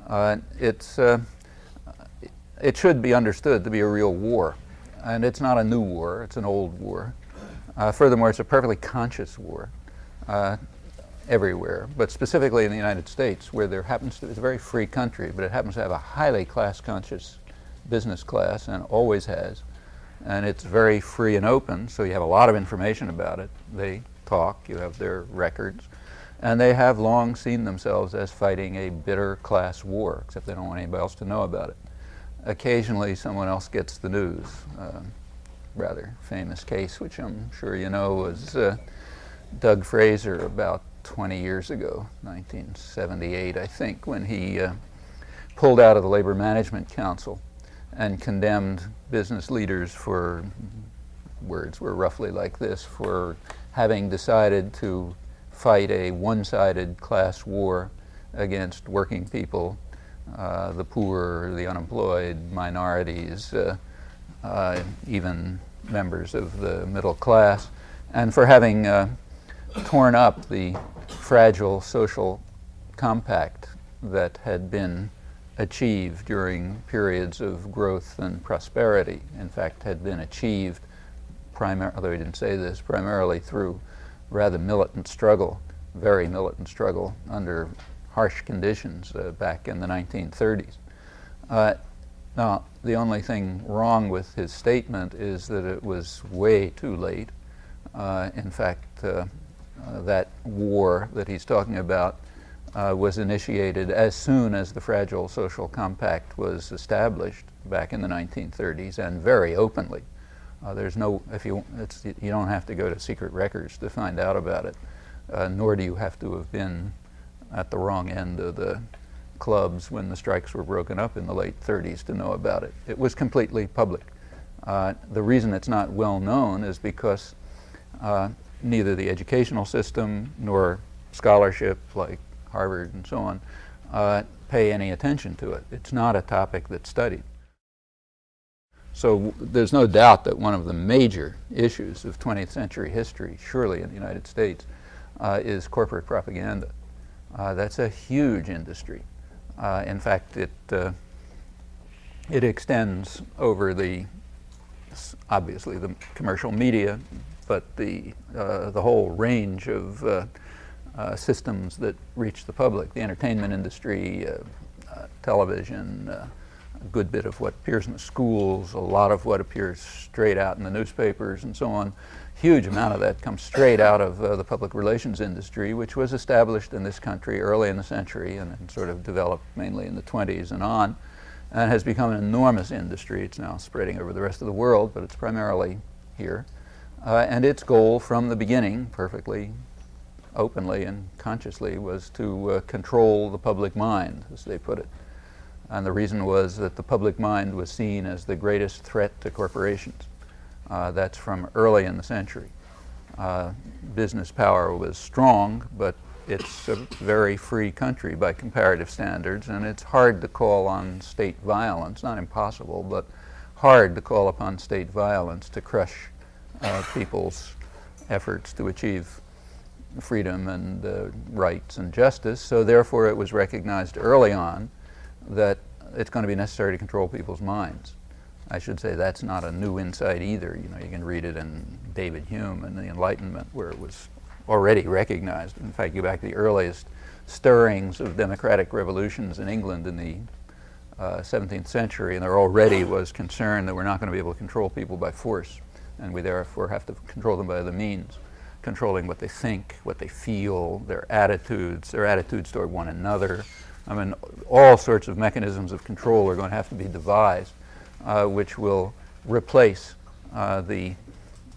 It should be understood to be a real war, and it's not a new war, it's an old war. Furthermore, it's a perfectly conscious war everywhere, but specifically in the United States, where it's a very free country, but it happens to have a highly class-conscious business class, and always has. And it's very free and open, so you have a lot of information about it. They talk, you have their records, and they have long seen themselves as fighting a bitter class war, except they don't want anybody else to know about it. Occasionally someone else gets the news. Rather famous case, which I'm sure you know, was Doug Fraser about 20 years ago, 1978, I think, when he pulled out of the Labor Management Council and condemned business leaders for, words were roughly like this, for having decided to fight a one-sided class war against working people, the poor, the unemployed, minorities, even members of the middle class, and for having torn up the fragile social compact that had been achieved during periods of growth and prosperity. In fact, had been achieved, although he didn't say this, primarily through rather militant struggle, very militant struggle under harsh conditions back in the 1930s. Now, the only thing wrong with his statement is that it was way too late. In fact, that war that he's talking about was initiated as soon as the fragile social compact was established back in the 1930s, and very openly. There's no, you don't have to go to secret records to find out about it, nor do you have to have been at the wrong end of the clubs when the strikes were broken up in the late 30s to know about it. It was completely public. The reason it's not well known is because neither the educational system nor scholarship like Harvard and so on pay any attention to it. It's not a topic that's studied. So there's no doubt that one of the major issues of 20th century history, surely in the United States, is corporate propaganda. That's a huge industry. In fact, it extends over obviously the commercial media, but the whole range of systems that reach the public, the entertainment industry, television, a good bit of what appears in the schools, a lot of what appears straight out in the newspapers and so on. Huge amount of that comes straight out of the public relations industry, which was established in this country early in the century and then sort of developed mainly in the 20s and on, and has become an enormous industry. It's now spreading over the rest of the world, but it's primarily here. And its goal from the beginning, perfectly openly and consciously, was to control the public mind, as they put it. And the reason was that the public mind was seen as the greatest threat to corporations. That's from early in the century. Business power was strong, but it's a very free country by comparative standards, and it's hard to call on state violence, not impossible, but hard to call upon state violence to crush people's efforts to achieve freedom and rights and justice. So therefore it was recognized early on that it's going to be necessary to control people's minds. I should say that's not a new insight either. You know, you can read it in David Hume and the Enlightenment, where it was already recognized. In fact, go back to the earliest stirrings of democratic revolutions in England in the 17th century, and there already was concern that we're not going to be able to control people by force, and we therefore have to control them by other means, controlling what they think, what they feel, their attitudes toward one another. I mean, all sorts of mechanisms of control are going to have to be devised, which will replace the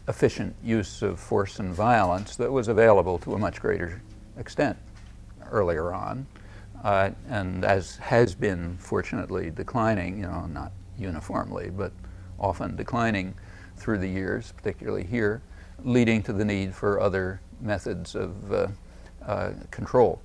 efficient use of force and violence that was available to a much greater extent earlier on, and as has been fortunately declining, you know, not uniformly, but often declining through the years, particularly here, leading to the need for other methods of control.